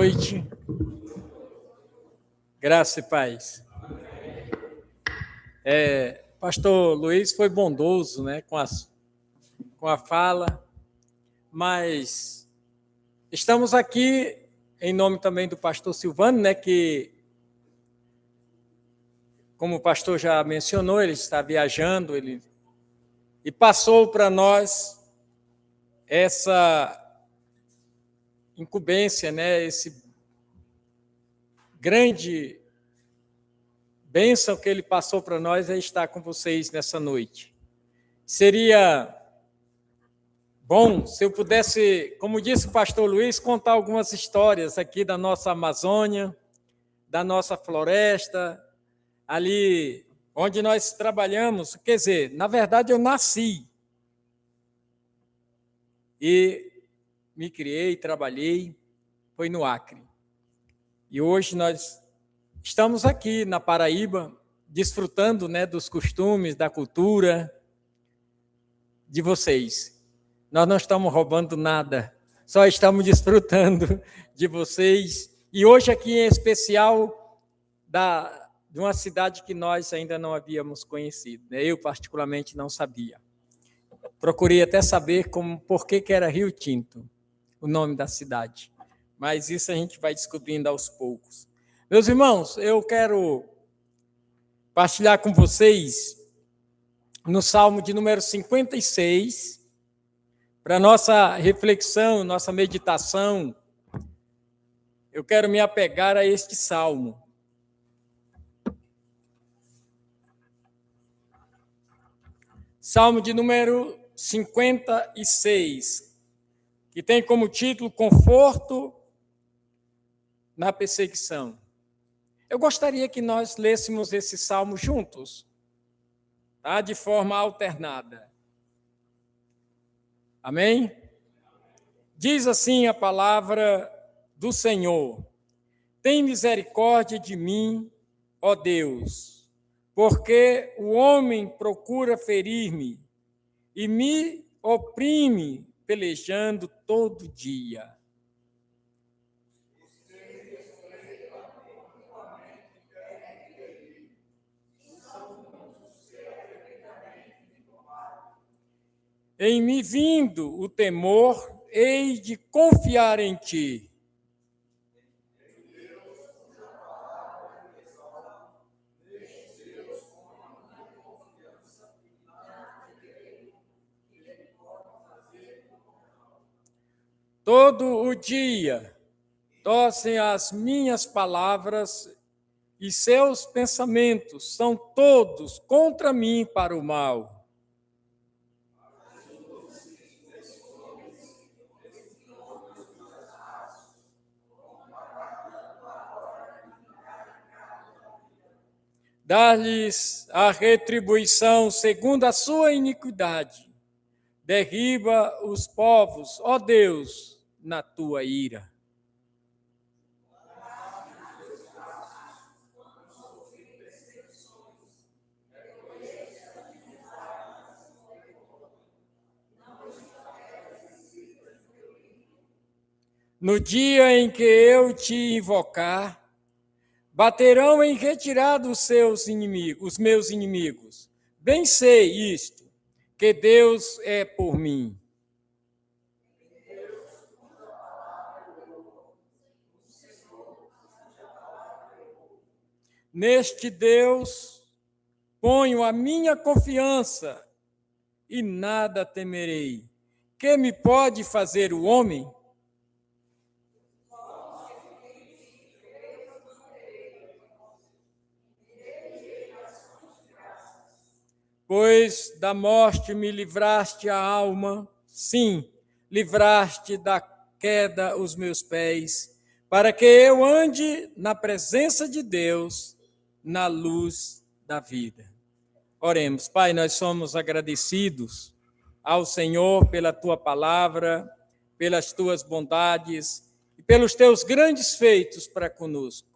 noite. Graça e paz. Pastor Luiz foi bondoso, né, com a fala, mas estamos aqui em nome também do pastor Silvano, né, que, como o pastor já mencionou, ele está viajando, e passou para nós essa incumbência, né, esse grande bênção que ele passou para nós é estar com vocês nessa noite. Seria bom se eu pudesse, como disse o pastor Luiz, contar algumas histórias aqui da nossa Amazônia, da nossa floresta, ali onde nós trabalhamos. Quer dizer, na verdade eu nasci e me criei, trabalhei, foi no Acre. E hoje nós estamos aqui na Paraíba, desfrutando, né, dos costumes, da cultura de vocês. Nós não estamos roubando nada, só estamos desfrutando de vocês. E hoje aqui em especial de uma cidade que nós ainda não havíamos conhecido, né? Eu particularmente não sabia. Procurei até saber por que era Rio Tinto, o nome da cidade. Mas isso a gente vai descobrindo aos poucos. Meus irmãos, eu quero partilhar com vocês no Salmo de número 56, para nossa reflexão, nossa meditação. Eu quero me apegar a este Salmo. Salmo de número 56, que tem como título Conforto na Perseguição. Eu gostaria que nós lêssemos esse salmo juntos, tá? De forma alternada. Amém? Diz assim a palavra do Senhor: tem misericórdia de mim, ó Deus, porque o homem procura ferir-me e me oprime, pelejando todo dia. Em me vindo o temor, hei de confiar em ti. Todo o dia torcem as minhas palavras e seus pensamentos são todos contra mim para o mal. Dá-lhes a retribuição segundo a sua iniquidade. Derriba os povos, ó Deus, na tua ira. No dia em que eu te invocar, baterão em retirada os meus inimigos. Bem sei isto, que Deus é por mim. Neste Deus ponho a minha confiança e nada temerei. Que me pode fazer o homem? Pois da morte me livraste a alma, sim, livraste da queda os meus pés, para que eu ande na presença de Deus, na luz da vida. Oremos. Pai, nós somos agradecidos ao Senhor pela tua palavra, pelas tuas bondades e pelos teus grandes feitos para conosco.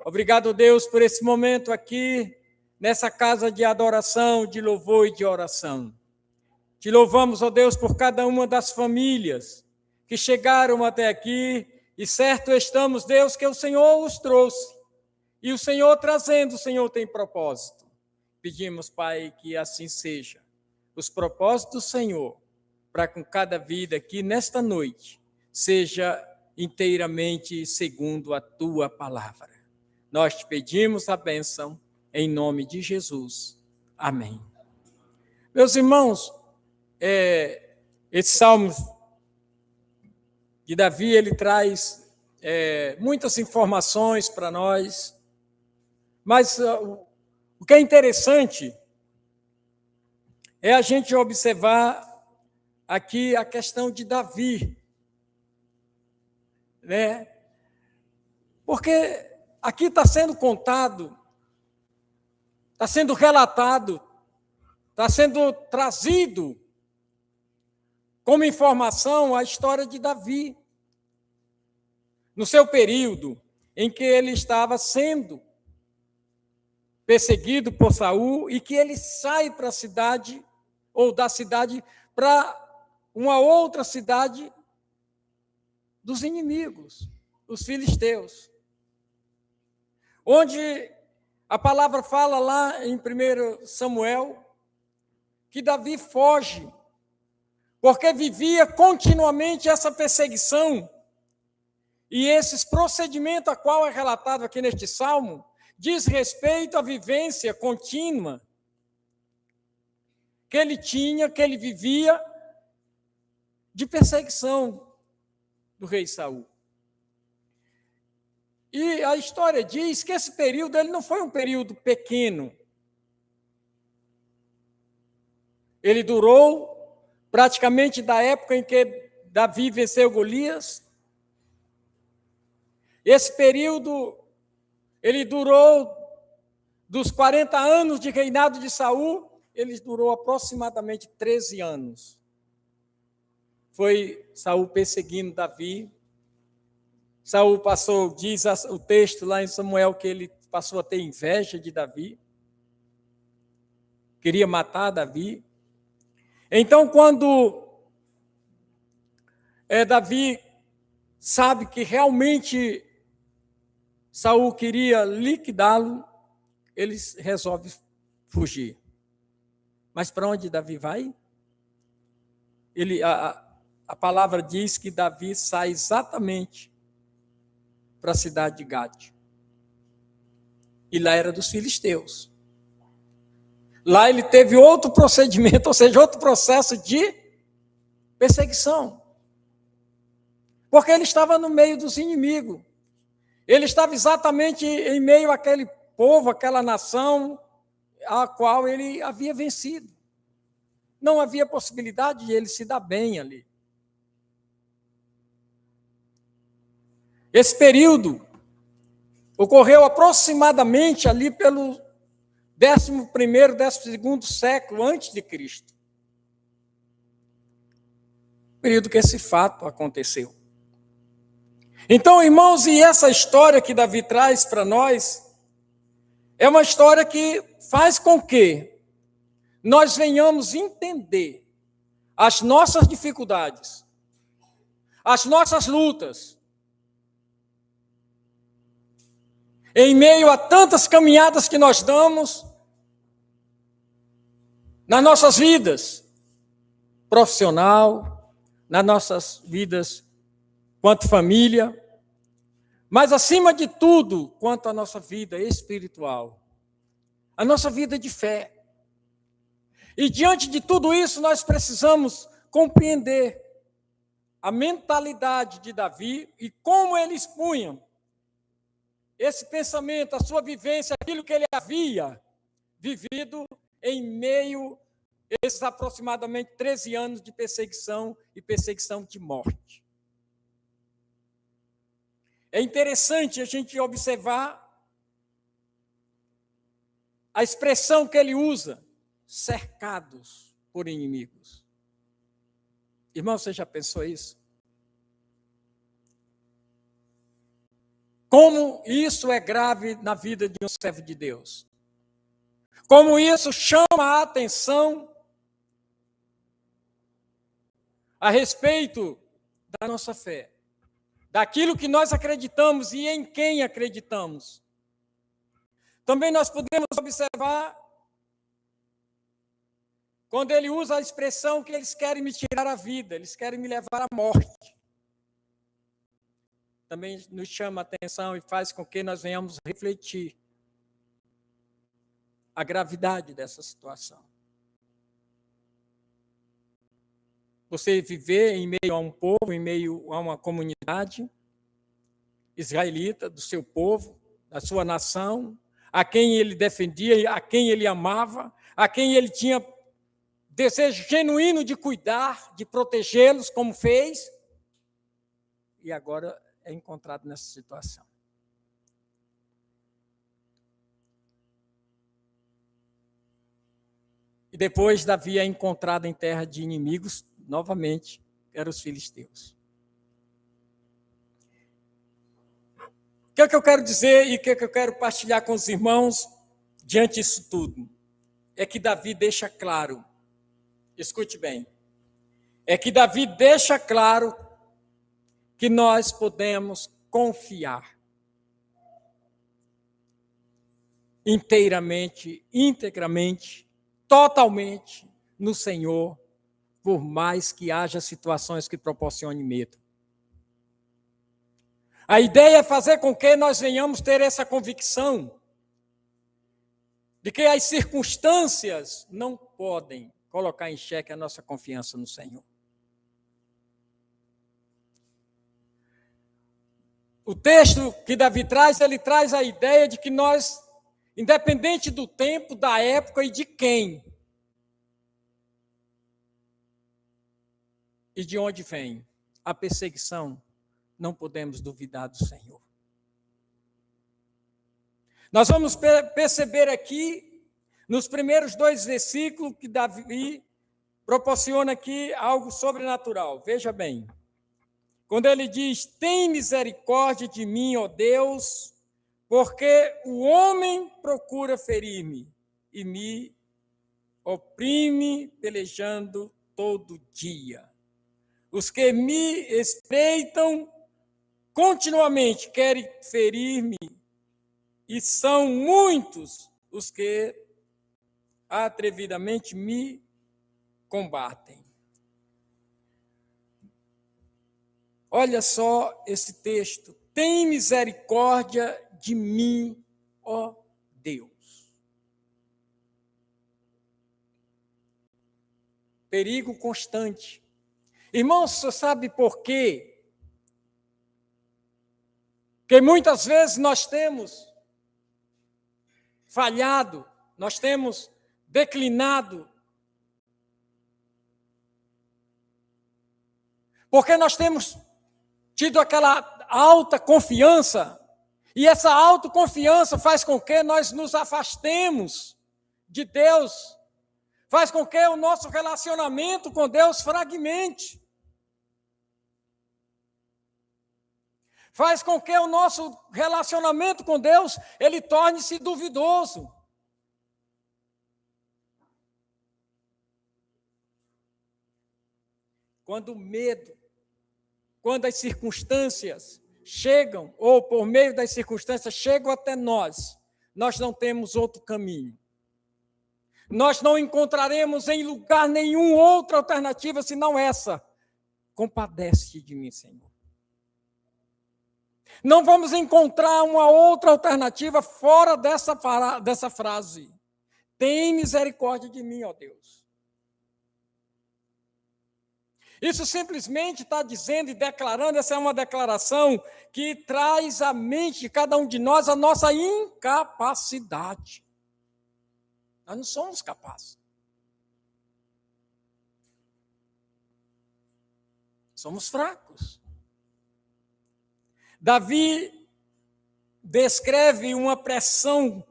Obrigado, Deus, por esse momento aqui, nessa casa de adoração, de louvor e de oração. Te louvamos, ó Deus, por cada uma das famílias que chegaram até aqui E certo estamos, Deus, que o Senhor os trouxe. E o Senhor trazendo, o Senhor tem propósito. Pedimos, Pai, que assim seja. Os propósitos do Senhor, para com cada vida aqui nesta noite, seja inteiramente segundo a Tua palavra. Nós te pedimos a bênção em nome de Jesus. Amém. Meus irmãos, esse salmo de Davi, ele traz muitas informações para nós, mas o que é interessante é a gente observar aqui a questão de Davi, né? Porque aqui está sendo contado, está sendo relatado, está sendo trazido como informação a história de Davi, no seu período em que ele estava sendo perseguido por Saul e que ele sai para a cidade, ou da cidade, para uma outra cidade dos inimigos, os filisteus. Onde a palavra fala lá em 1 Samuel que Davi foge, porque vivia continuamente essa perseguição. E esses procedimentos a qual é relatado aqui neste salmo diz respeito à vivência contínua que ele tinha, que ele vivia de perseguição do rei Saul. E a história diz que esse período ele não foi um período pequeno. Ele durou praticamente da época em que Davi venceu Golias. Esse período, ele durou dos 40 anos de reinado de Saul, ele durou aproximadamente 13 anos. Foi Saul perseguindo Davi. Saul passou, diz o texto lá em Samuel, que ele passou a ter inveja de Davi. Queria matar Davi. Então, quando Davi sabe que realmente Saul queria liquidá-lo, ele resolve fugir. Mas para onde Davi vai? A palavra diz que Davi sai exatamente para a cidade de Gade. E lá era dos filisteus. Lá ele teve outro procedimento, ou seja, outro processo de perseguição. Porque ele estava no meio dos inimigos. Ele estava exatamente em meio àquele povo, àquela nação, a qual ele havia vencido. Não havia possibilidade de ele se dar bem ali. Esse período ocorreu aproximadamente ali pelo 11º, 12º século antes de Cristo. Período que esse fato aconteceu. Então, irmãos, e essa história que Davi traz para nós é uma história que faz com que nós venhamos entender as nossas dificuldades, as nossas lutas, em meio a tantas caminhadas que nós damos nas nossas vidas profissional, nas nossas vidas quanto família, mas acima de tudo, quanto à nossa vida espiritual, a nossa vida de fé. E diante de tudo isso, nós precisamos compreender a mentalidade de Davi e como ele expunha esse pensamento, a sua vivência, aquilo que ele havia vivido em meio a esses aproximadamente 13 anos de perseguição e perseguição de morte. É interessante a gente observar a expressão que ele usa, cercados por inimigos. Irmão, você já pensou isso? Como isso é grave na vida de um servo de Deus. Como isso chama a atenção a respeito da nossa fé. daquilo que nós acreditamos e em quem acreditamos. Também nós podemos observar quando ele usa a expressão que eles querem me tirar a vida, eles querem me levar à morte. Também nos chama a atenção e faz com que nós venhamos refletir a gravidade dessa situação. Você viver em meio a um povo, em meio a uma comunidade israelita, do seu povo, da sua nação, a quem ele defendia, a quem ele amava, a quem ele tinha desejo genuíno de cuidar, de protegê-los, como fez, e agora é encontrado nessa situação. E depois Davi é encontrado em terra de inimigos, novamente, eram os filisteus. O que é que eu quero dizer e o que é que eu quero partilhar com os irmãos diante disso tudo? É que Davi deixa claro, escute bem, é que Davi deixa claro que nós podemos confiar inteiramente, integramente, totalmente no Senhor, por mais que haja situações que proporcionem medo. A ideia é fazer com que nós venhamos ter essa convicção de que as circunstâncias não podem colocar em xeque a nossa confiança no Senhor. O texto que Davi traz, ele traz a ideia de que nós, independente do tempo, da época e de quem, e de onde vem a perseguição, não podemos duvidar do Senhor. Nós vamos perceber aqui, nos primeiros 2 versículos, que Davi proporciona aqui algo sobrenatural. Veja bem, quando ele diz, tem misericórdia de mim, ó Deus, porque o homem procura ferir-me e me oprime pelejando todo dia. Os que me espreitam continuamente querem ferir-me, e são muitos os que atrevidamente me combatem. Olha só esse texto. Tem misericórdia de mim, ó Deus. Perigo constante. Irmãos, você sabe por quê? Porque muitas vezes nós temos falhado, nós temos declinado, porque nós temos tido aquela alta confiança, e essa autoconfiança faz com que nós nos afastemos de Deus, faz com que o nosso relacionamento com Deus fragmente, faz com que o nosso relacionamento com Deus, ele torne-se duvidoso. Quando o medo, quando as circunstâncias chegam, ou por meio das circunstâncias chegam até nós, nós não temos outro caminho. Nós não encontraremos em lugar nenhum outra alternativa senão essa. Compadece de mim, Senhor. Não vamos encontrar uma outra alternativa fora dessa frase. Tem misericórdia de mim, ó Deus. Isso simplesmente está dizendo e declarando, essa é uma declaração que traz à mente de cada um de nós a nossa incapacidade. Nós não somos capazes. Somos fracos. Davi descreve uma pressão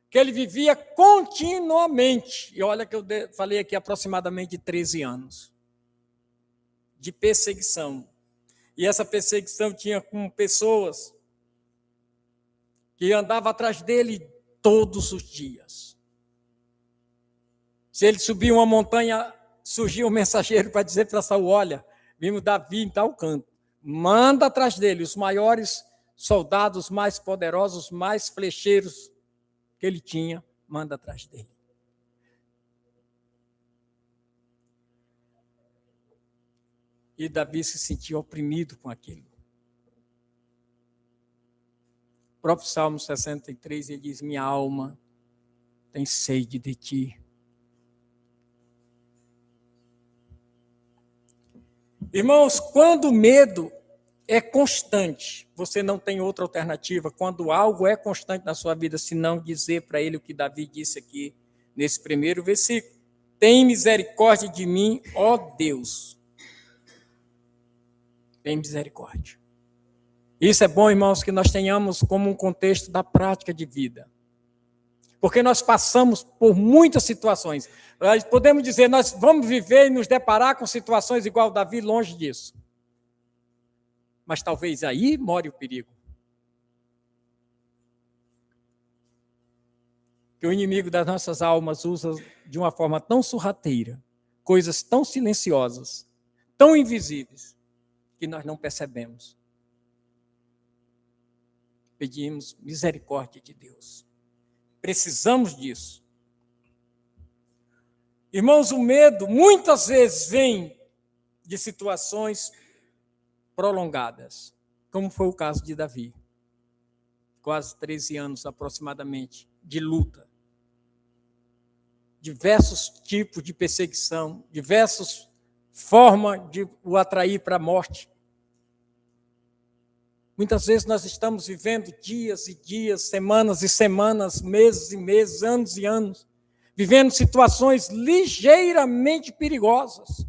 que ele vivia continuamente. E olha que eu falei aqui aproximadamente de 13 anos. De perseguição. E essa perseguição tinha com pessoas que andavam atrás dele todos os dias. Se ele subia uma montanha, surgia um mensageiro para dizer para Saul, olha, vimos Davi em tal canto, manda atrás dele os maiores soldados, mais poderosos, mais flecheiros que ele tinha, manda atrás dele. E Davi se sentia oprimido com aquilo. O próprio Salmo 63, ele diz: minha alma tem sede de ti. Irmãos, quando o medo é constante, você não tem outra alternativa. Quando algo é constante na sua vida, se não dizer para ele o que Davi disse aqui nesse primeiro versículo: tem misericórdia de mim, ó Deus. Tem misericórdia. Isso é bom, irmãos, que nós tenhamos como um contexto da prática de vida. Porque nós passamos por muitas situações. Nós podemos dizer, nós vamos viver e nos deparar com situações igual Davi, longe disso. Mas talvez aí more o perigo. Que o inimigo das nossas almas usa de uma forma tão sorrateira, coisas tão silenciosas, tão invisíveis, que nós não percebemos. Pedimos misericórdia de Deus. Precisamos disso. Irmãos, o medo muitas vezes vem de situações prolongadas, como foi o caso de Davi. Quase 13 anos aproximadamente de luta. Diversos tipos de perseguição, diversas formas de o atrair para a morte. Muitas vezes nós estamos vivendo dias e dias, semanas e semanas, meses e meses, anos e anos, vivendo situações ligeiramente perigosas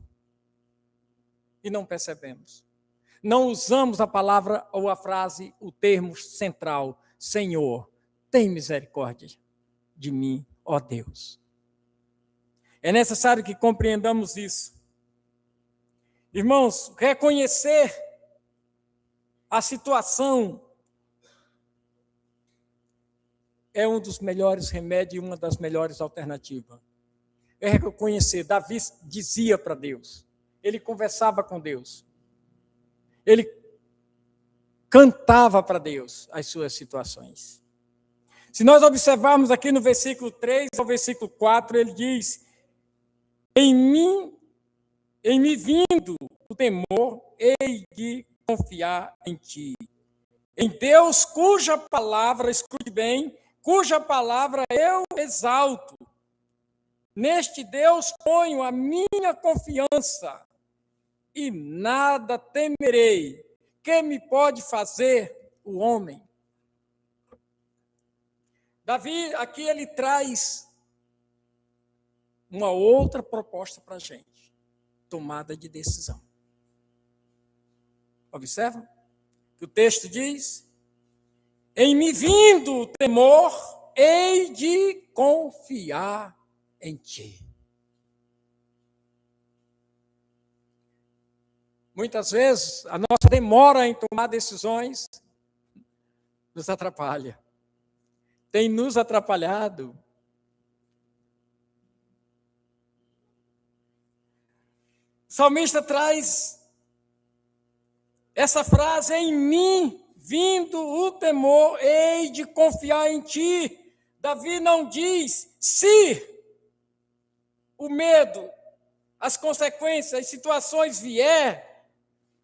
e não percebemos. Não usamos a palavra ou a frase, o termo central: Senhor, tem misericórdia de mim, ó Deus. É necessário que compreendamos isso. Irmãos, reconhecer a situação é um dos melhores remédios e uma das melhores alternativas. É reconhecer. Davi dizia para Deus, ele conversava com Deus, ele cantava para Deus as suas situações. Se nós observarmos aqui no versículo 3 ao versículo 4, ele diz: em mim vindo o temor, hei de confiar em ti. Em Deus, cuja palavra, escute bem, cuja palavra eu exalto. Neste Deus ponho a minha confiança e nada temerei. Que me pode fazer o homem? Davi, aqui ele traz uma outra proposta para a gente: tomada de decisão. Observa? O texto diz: em me vindo o temor, hei de confiar em ti. Muitas vezes a nossa demora em tomar decisões nos atrapalha. Tem nos atrapalhado. O salmista traz essa frase: em mim vindo o temor, hei de confiar em ti. Davi não diz se o medo, as consequências, as situações vier,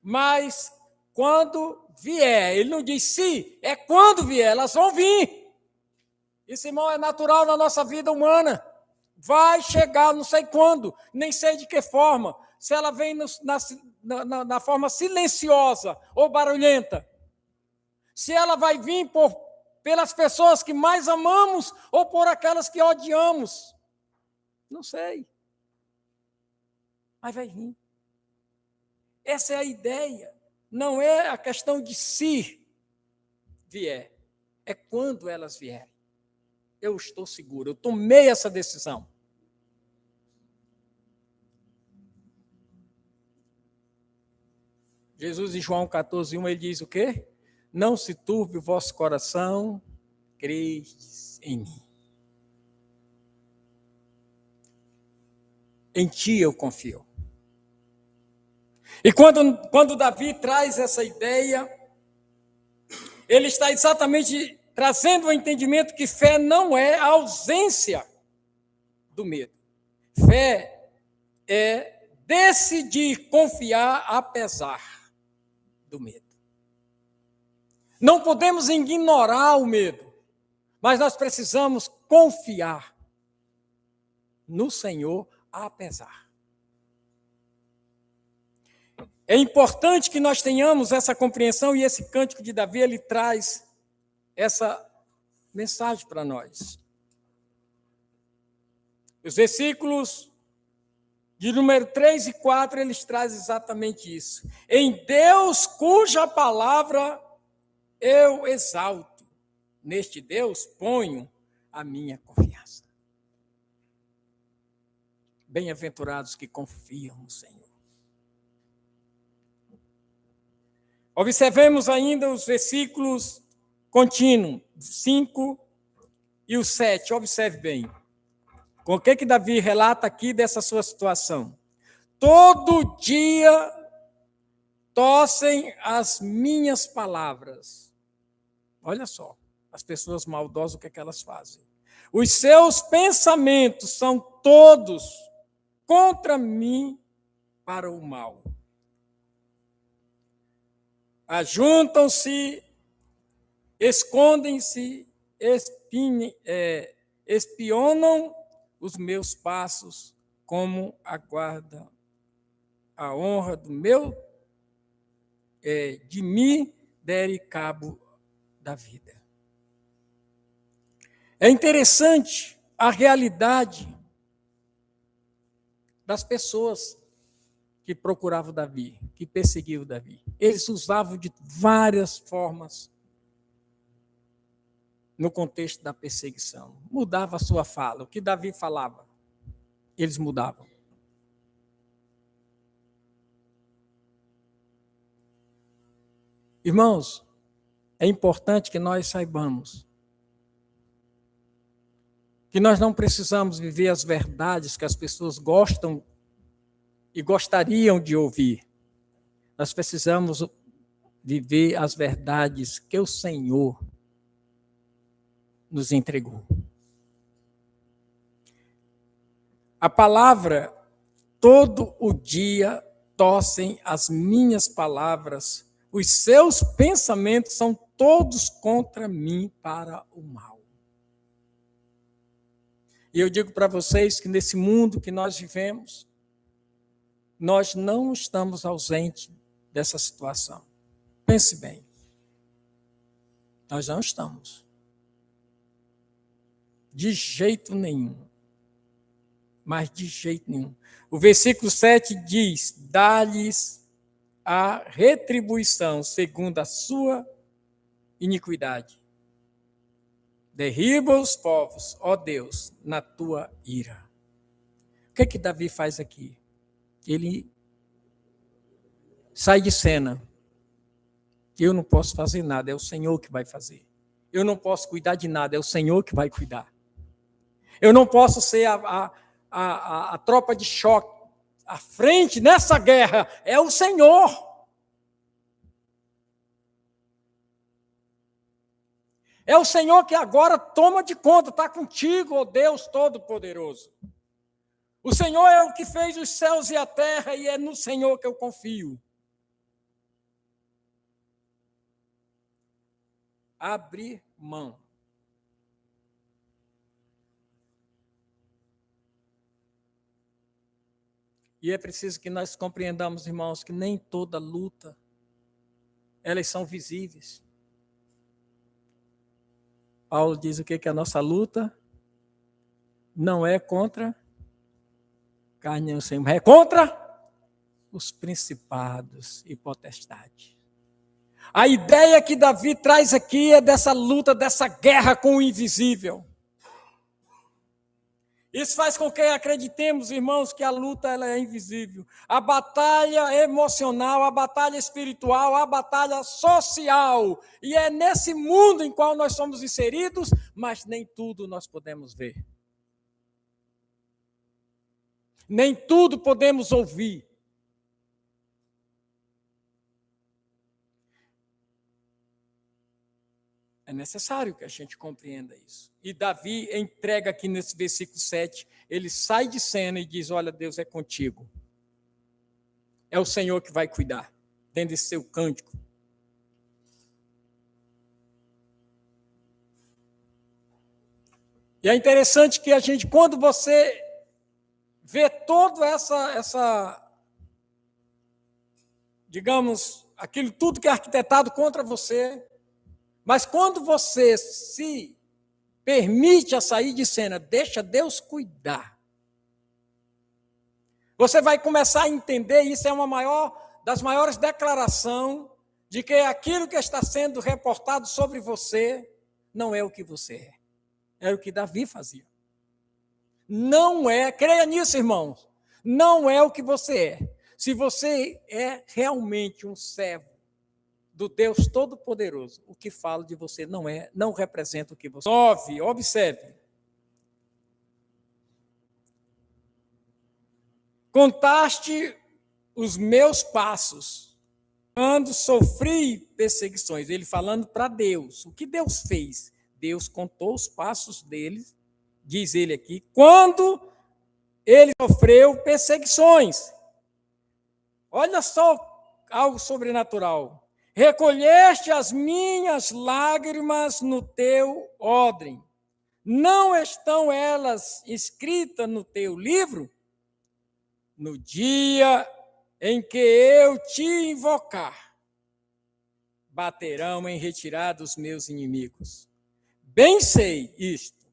mas quando vier. Ele não diz se, é quando vier, elas vão vir. Isso, irmão, é natural na nossa vida humana. Vai chegar, não sei quando, nem sei de que forma. Se ela vem na forma silenciosa ou barulhenta. Se ela vai vir pelas pessoas que mais amamos ou por aquelas que odiamos. Não sei. Mas vai vir. Essa é a ideia. Não é a questão de se vier. É quando elas vierem. Eu estou seguro. Eu tomei essa decisão. Jesus, em João 14:1, ele diz o quê? Não se turbe o vosso coração, creis em mim. Em ti eu confio. E quando Davi traz essa ideia, ele está exatamente trazendo o entendimento que fé não é a ausência do medo. Fé é decidir confiar apesar do medo. Não podemos ignorar o medo, mas nós precisamos confiar no Senhor apesar. É importante que nós tenhamos essa compreensão, e esse cântico de Davi, ele traz essa mensagem para nós. Os versículos de número 3 e 4, eles trazem exatamente isso. Em Deus, cuja palavra eu exalto, neste Deus ponho a minha confiança. Bem-aventurados que confiam no Senhor. Observemos ainda os versículos contínuos, 5 e o 7. Observe bem. Com o que Davi relata aqui dessa sua situação? Todo dia tossem as minhas palavras. Olha só, as pessoas maldosas, o que elas fazem? Os seus pensamentos são todos contra mim para o mal. Ajuntam-se, escondem-se, espionam os meus passos, como aguardam a honra do meu, de me derem cabo da vida. É interessante a realidade das pessoas que procuravam Davi, que perseguiam Davi. Eles usavam de várias formas no contexto da perseguição. Mudava a sua fala. O que Davi falava, eles mudavam. Irmãos, é importante que nós saibamos que nós não precisamos viver as verdades que as pessoas gostam e gostariam de ouvir. Nós precisamos viver as verdades que o Senhor nos entregou. A palavra, todo o dia tossem as minhas palavras, os seus pensamentos são todos contra mim para o mal. E eu digo para vocês que nesse mundo que nós vivemos, nós não estamos ausentes dessa situação. Pense bem. Nós não estamos. De jeito nenhum. Mas de jeito nenhum. O versículo 7 diz: dá-lhes a retribuição segundo a sua iniquidade. Derriba os povos, ó Deus, na tua ira. O que Davi faz aqui? Ele sai de cena. Eu não posso fazer nada, é o Senhor que vai fazer. Eu não posso cuidar de nada, é o Senhor que vai cuidar. Eu não posso ser a tropa de choque. À frente nessa guerra é o Senhor. É o Senhor que agora toma de conta, está contigo, ó Deus Todo-Poderoso. O Senhor é o que fez os céus e a terra, e é no Senhor que eu confio. Abrir mão. E é preciso que nós compreendamos, irmãos, que nem toda luta, elas são visíveis. Paulo diz o que a nossa luta não é contra carne e sangue, mas é contra os principados e potestades. A ideia que Davi traz aqui é dessa luta, dessa guerra com o invisível. Isso faz com que acreditemos, irmãos, que a luta ela é invisível. A batalha emocional, a batalha espiritual, a batalha social. E é nesse mundo em qual nós somos inseridos, mas nem tudo nós podemos ver. Nem tudo podemos ouvir. necessário que a gente compreenda isso. E Davi entrega aqui nesse versículo 7, ele sai de cena e diz, olha, Deus é contigo. É o Senhor que vai cuidar, dentro desse seu cântico. E é interessante que a gente, quando você vê toda essa, digamos, aquilo tudo que é arquitetado contra você, mas quando você se permite a sair de cena, deixa Deus cuidar, você vai começar a entender, isso é uma das maiores declarações de que aquilo que está sendo reportado sobre você não é o que você é. Era o que Davi fazia. Não é, creia nisso, irmãos, não é o que você é. Se você é realmente um servo do Deus Todo-Poderoso, o que falo de você não representa o que você é. 9, observe. Contaste os meus passos quando sofri perseguições. Ele falando para Deus. O que Deus fez? Deus contou os passos dele, diz ele aqui, quando ele sofreu perseguições. Olha só algo sobrenatural. Recolheste as minhas lágrimas no teu odre. Não estão elas escritas no teu livro? No dia em que eu te invocar, baterão em retirada os meus inimigos. Bem sei isto,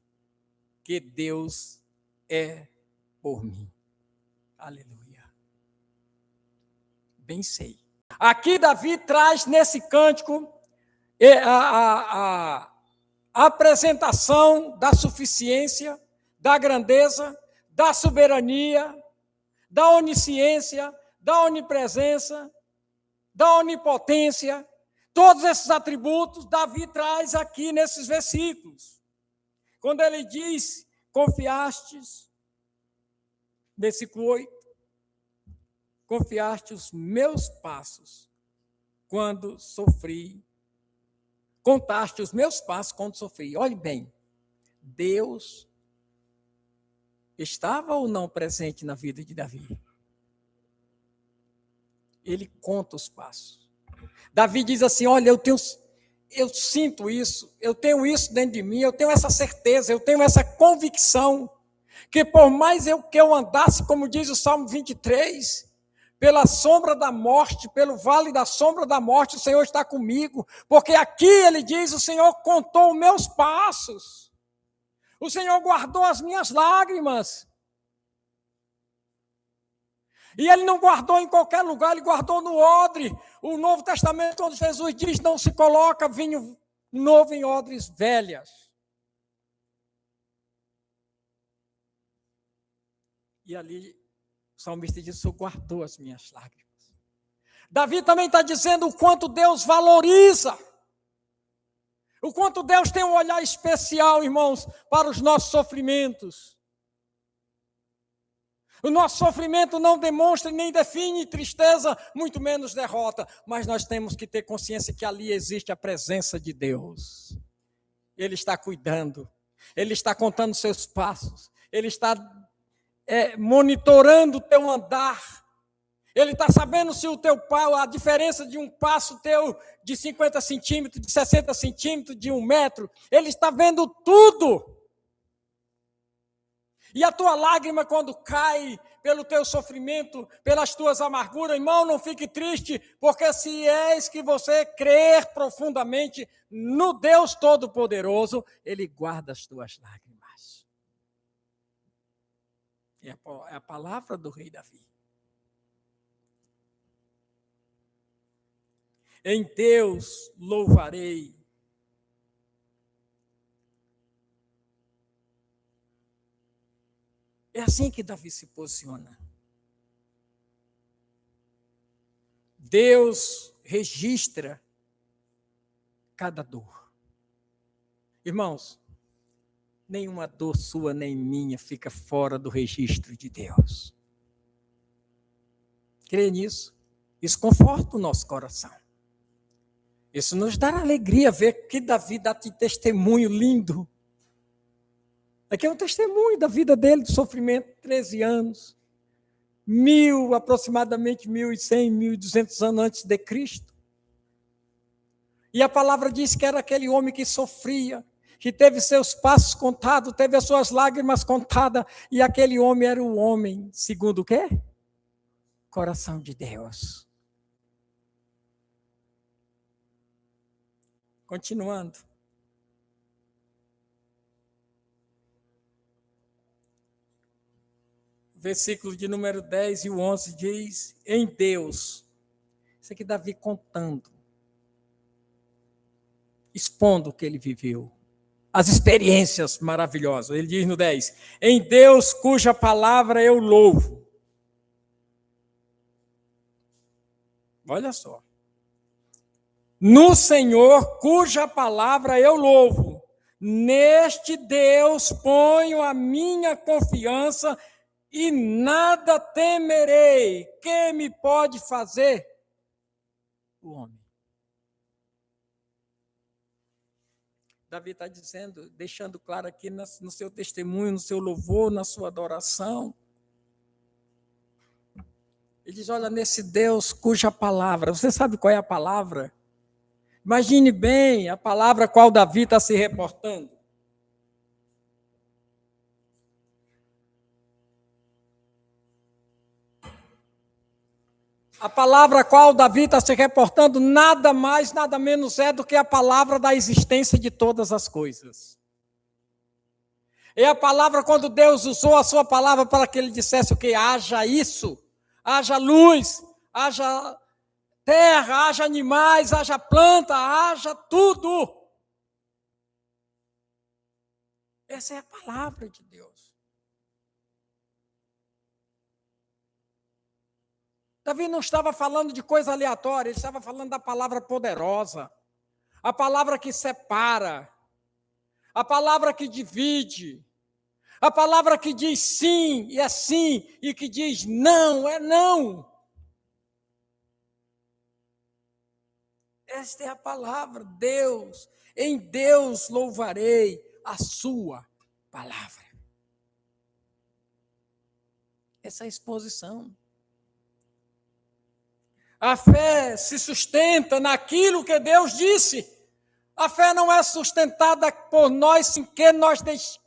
que Deus é por mim. Aleluia. Bem sei. Aqui Davi traz nesse cântico a apresentação da suficiência, da grandeza, da soberania, da onisciência, da onipresença, da onipotência. Todos esses atributos Davi traz aqui nesses versículos. Quando ele diz, confiastes, versículo 8, confiaste os meus passos quando sofri, contaste os meus passos quando sofri. Olhe bem, Deus estava ou não presente na vida de Davi? Ele conta os passos. Davi diz assim, olha, eu sinto isso, eu tenho isso dentro de mim, eu tenho essa certeza, eu tenho essa convicção, que por mais que eu andasse, como diz o Salmo 23, pela sombra da morte, pelo vale da sombra da morte, o Senhor está comigo, porque aqui ele diz, o Senhor contou os meus passos, o Senhor guardou as minhas lágrimas. E ele não guardou em qualquer lugar, ele guardou no odre. O Novo Testamento, quando Jesus diz, não se coloca vinho novo em odres velhas. E ali, o salmista diz, o Senhor guardou as minhas lágrimas. Davi também está dizendo o quanto Deus valoriza, o quanto Deus tem um olhar especial, irmãos, para os nossos sofrimentos. O nosso sofrimento não demonstra nem define tristeza, muito menos derrota, mas nós temos que ter consciência que ali existe a presença de Deus. Ele está cuidando, Ele está contando seus passos, Ele está monitorando o teu andar, Ele está sabendo se a diferença de um passo teu de 50 centímetros, de 60 centímetros, de 1 metro, Ele está vendo tudo. E a tua lágrima quando cai pelo teu sofrimento, pelas tuas amarguras, irmão, não fique triste, porque se és que você crer profundamente no Deus Todo-Poderoso, Ele guarda as tuas lágrimas. É a palavra do rei Davi. Em Deus louvarei. É assim que Davi se posiciona. Deus registra cada dor. Irmãos, nenhuma dor sua nem minha fica fora do registro de Deus. Creia nisso. Isso conforta o nosso coração. Isso nos dá alegria ver que Davi dá testemunho lindo. Aqui é um testemunho da vida dele, de sofrimento, 13 anos. Aproximadamente 1.100, 1.200 anos antes de Cristo. E a palavra diz que era aquele homem que sofria, que teve seus passos contados, teve as suas lágrimas contadas, e aquele homem era o homem, segundo o quê? Coração de Deus. Continuando. Versículo de número 10 e o 11 diz, em Deus. Isso aqui Davi contando, expondo o que ele viveu, as experiências maravilhosas. Ele diz no 10, em Deus cuja palavra eu louvo. Olha só. No Senhor cuja palavra eu louvo. Neste Deus ponho a minha confiança e nada temerei. Que me pode fazer o homem? Davi está dizendo, deixando claro aqui no seu testemunho, no seu louvor, na sua adoração. Ele diz, olha, nesse Deus cuja palavra, você sabe qual é a palavra? Imagine bem a palavra a qual Davi está se reportando. A palavra a qual Davi está se reportando nada mais, nada menos é do que a palavra da existência de todas as coisas. É a palavra quando Deus usou a sua palavra para que ele dissesse o que? Haja isso, haja luz, haja terra, haja animais, haja planta, haja tudo. Essa é a palavra de Deus. Davi não estava falando de coisa aleatória, ele estava falando da palavra poderosa, a palavra que separa, a palavra que divide, a palavra que diz sim e é sim, e que diz não é não. Esta é a palavra, Deus, em Deus louvarei a sua palavra. Essa é a exposição. A fé se sustenta naquilo que Deus disse. A fé não é sustentada por nós sem que nós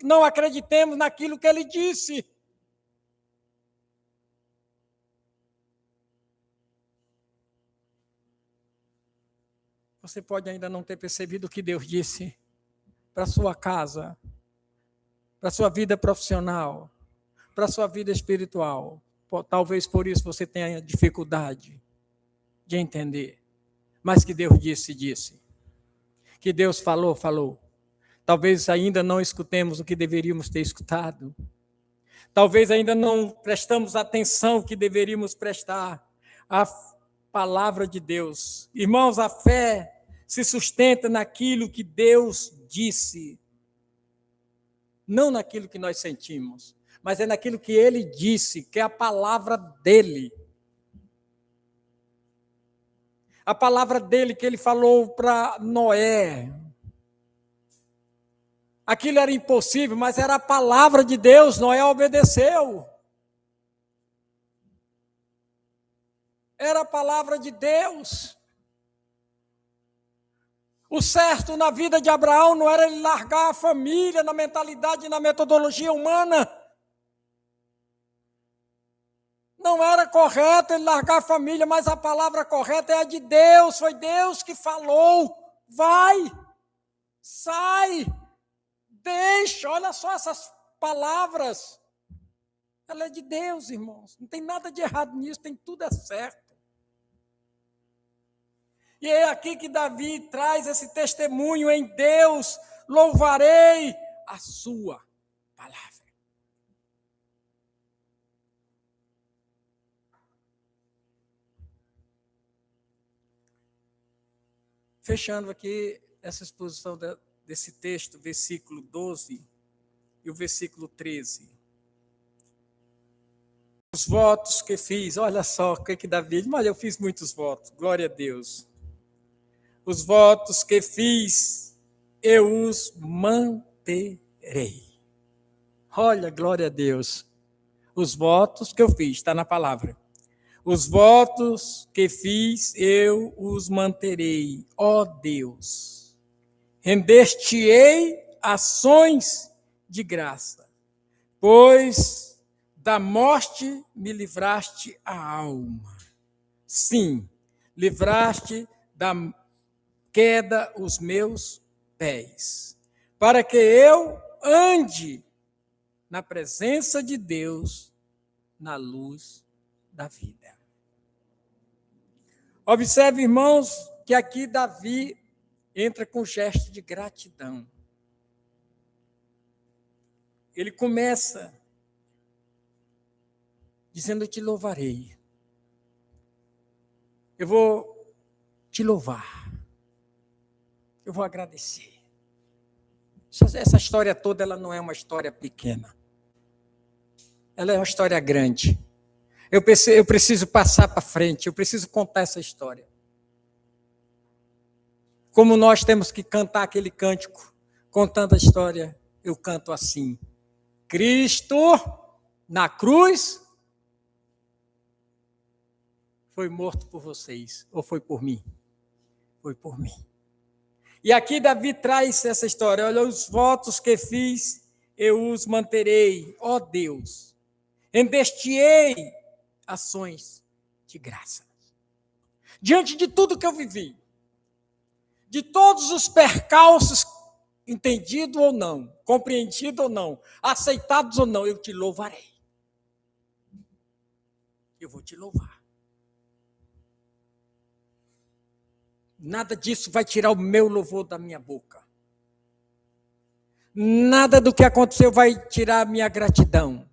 não acreditemos naquilo que Ele disse. Você pode ainda não ter percebido o que Deus disse para a sua casa, para a sua vida profissional, para a sua vida espiritual. Talvez por isso você tenha dificuldade de entender. Mas que Deus disse. Que Deus falou. Talvez ainda não escutemos o que deveríamos ter escutado. Talvez ainda não prestamos atenção que deveríamos prestar à palavra de Deus. Irmãos, a fé se sustenta naquilo que Deus disse. Não naquilo que nós sentimos, mas é naquilo que Ele disse, que é a palavra dEle. A palavra dele que ele falou para Noé. Aquilo era impossível, mas era a palavra de Deus, Noé obedeceu. Era a palavra de Deus. O certo na vida de Abraão não era ele largar a família na mentalidade e na metodologia humana. Não era correto ele largar a família, mas a palavra correta é a de Deus. Foi Deus que falou. Vai, sai, deixa. Olha só essas palavras. Ela é de Deus, irmãos. Não tem nada de errado nisso, tem tudo é certo. E é aqui que Davi traz esse testemunho em Deus. Louvarei a sua palavra. Fechando aqui essa exposição desse texto, versículo 12 e o versículo 13. Os votos que fiz, olha só o que Davi diz, mas eu fiz muitos votos, glória a Deus. os votos que fiz, eu os manterei. Olha, glória a Deus. Os votos que eu fiz, está na palavra. Os votos que fiz, eu os manterei, ó Deus. Render-te-ei ações de graça, pois da morte me livraste a alma. Sim, livraste da queda os meus pés, para que eu ande na presença de Deus, na luz da vida. Observe, irmãos, que aqui Davi entra com gesto de gratidão. Ele começa dizendo: eu te louvarei. Eu vou te louvar. Eu vou agradecer. Essa história toda, ela não é uma história pequena. Ela é uma história grande. Eu preciso passar para frente, eu preciso contar essa história. Como nós temos que cantar aquele cântico, contando a história, eu canto assim: Cristo na cruz foi morto por vocês, ou foi por mim? Foi por mim. E aqui Davi traz essa história: olha, os votos que fiz, eu os manterei, ó Deus. Render-te-ei ações de graça. Diante de tudo que eu vivi, de todos os percalços, entendido ou não, compreendido ou não, aceitados ou não, eu te louvarei. Eu vou te louvar. Nada disso vai tirar o meu louvor da minha boca. Nada do que aconteceu vai tirar a minha gratidão.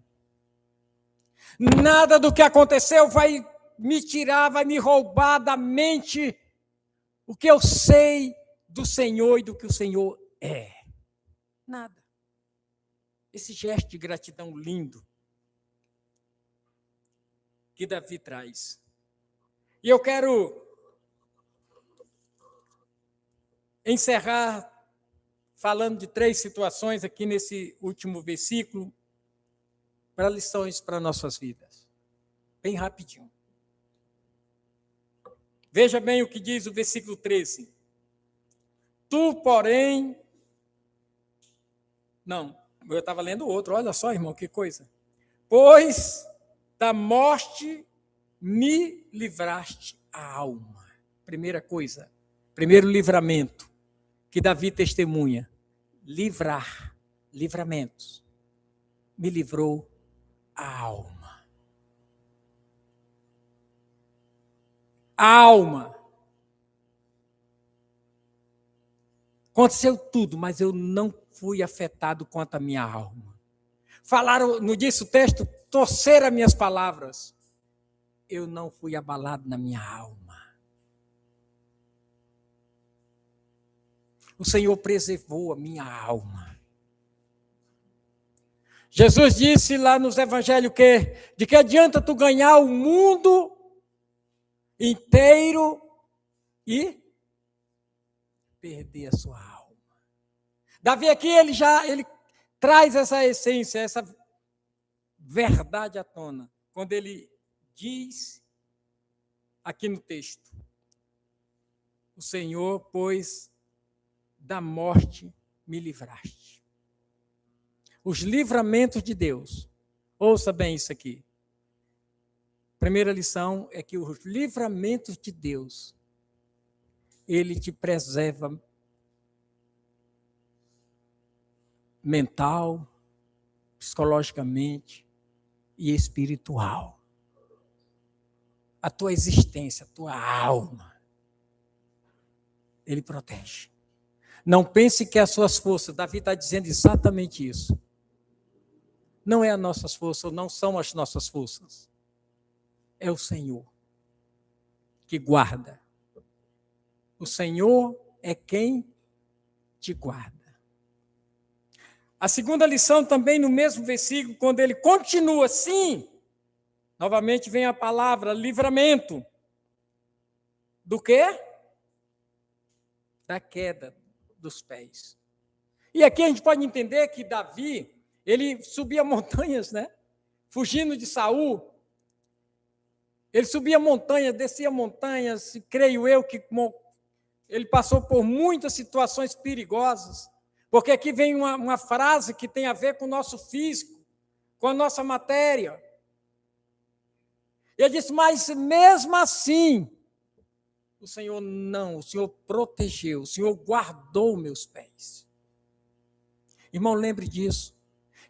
Nada do que aconteceu vai me tirar, vai me roubar da mente o que eu sei do Senhor e do que o Senhor é. Nada. Esse gesto de gratidão lindo que Davi traz. E eu quero encerrar falando de 3 situações aqui nesse último versículo, para lições para nossas vidas. Bem rapidinho. Veja bem o que diz o versículo 13. Tu, porém... Não, eu estava lendo outro, olha só, irmão, que coisa. Pois da morte me livraste a alma. Primeira coisa, primeiro livramento que Davi testemunha. Livramentos. Me livrou a alma. A alma. Aconteceu tudo, mas eu não fui afetado quanto a minha alma. Falaram, não disse o texto, torceram as minhas palavras. Eu não fui abalado na minha alma. O Senhor preservou a minha alma. Jesus disse lá nos evangelhos que de que adianta tu ganhar o mundo inteiro e perder a sua alma. Davi aqui ele traz essa essência, essa verdade à tona, quando ele diz aqui no texto: o Senhor, pois da morte me livraste. Os livramentos de Deus. Ouça bem isso aqui. Primeira lição é que os livramentos de Deus, ele te preserva mental, psicologicamente e espiritual. A tua existência, a tua alma, ele protege. Não pense que as suas forças, Davi está dizendo exatamente isso. Não é as nossas forças, não são as nossas forças. É o Senhor que guarda. O Senhor é quem te guarda. A segunda lição também no mesmo versículo, quando ele continua assim, novamente vem a palavra livramento. Do quê? da queda dos pés. E aqui a gente pode entender que Davi, ele subia montanhas, né? Fugindo de Saul. Ele subia montanhas, descia montanhas, creio eu que ele passou por muitas situações perigosas, porque aqui vem uma frase que tem a ver com o nosso físico, com a nossa matéria. Ele disse, mas mesmo assim, o Senhor protegeu, o Senhor guardou meus pés. Irmão, lembre disso,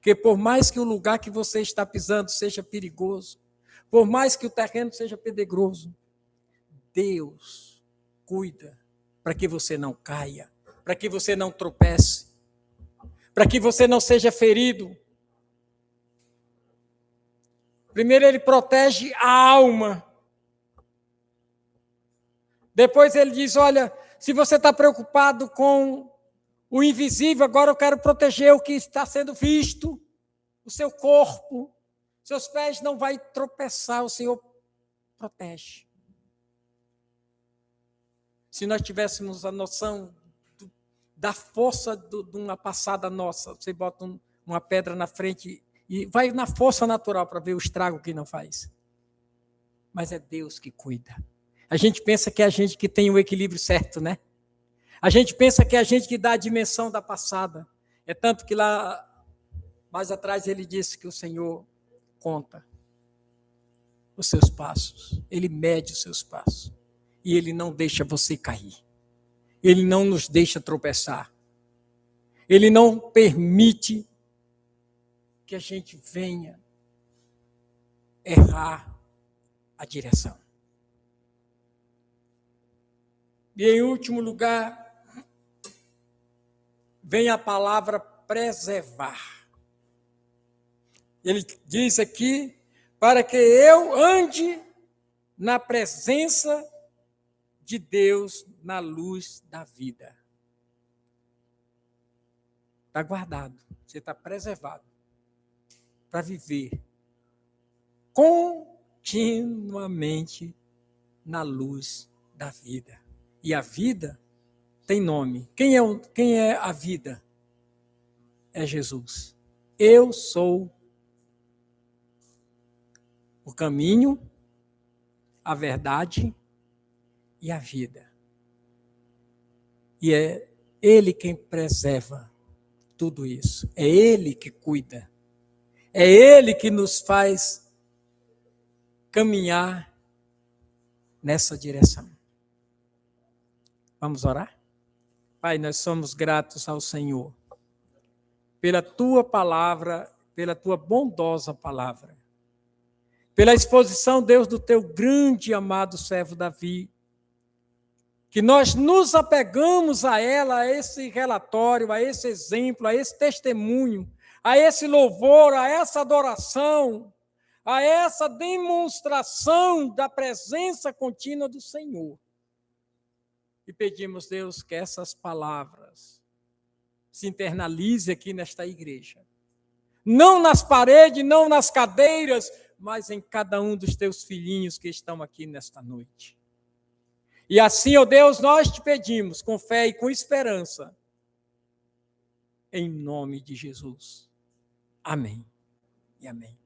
que por mais que o lugar que você está pisando seja perigoso, por mais que o terreno seja pedregoso, Deus cuida para que você não caia, para que você não tropece, para que você não seja ferido. Primeiro ele protege a alma. Depois ele diz, olha, se você está preocupado com o invisível, agora eu quero proteger o que está sendo visto, o seu corpo. Seus pés não vão tropeçar, o Senhor protege. Se nós tivéssemos a noção da força de uma passada nossa, você bota uma pedra na frente e vai na força natural para ver o estrago que não faz. Mas é Deus que cuida. A gente pensa que é a gente que tem o equilíbrio certo, né? A gente pensa que é a gente que dá a dimensão da passada. É tanto que lá mais atrás ele disse que o Senhor conta os seus passos, ele mede os seus passos e ele não deixa você cair, ele não nos deixa tropeçar, ele não permite que a gente venha errar a direção. E em último lugar, vem a palavra preservar. Ele diz aqui, para que eu ande na presença de Deus, na luz da vida. Está guardado, você está preservado para viver continuamente na luz da vida. E a vida tem nome. Quem é a vida? É Jesus. Eu sou o caminho, a verdade e a vida. E é Ele quem preserva tudo isso. É Ele que cuida. É Ele que nos faz caminhar nessa direção. Vamos orar? Pai, nós somos gratos ao Senhor pela Tua palavra, pela Tua bondosa palavra. Pela exposição, Deus, do Teu grande e amado servo Davi, que nós nos apegamos a ela, a esse relatório, a esse exemplo, a esse testemunho, a esse louvor, a essa adoração, a essa demonstração da presença contínua do Senhor. E pedimos, Deus, que essas palavras se internalizem aqui nesta igreja. Não nas paredes, não nas cadeiras, mas em cada um dos teus filhinhos que estão aqui nesta noite. E assim, ó Deus, nós te pedimos, com fé e com esperança, em nome de Jesus. Amém e amém.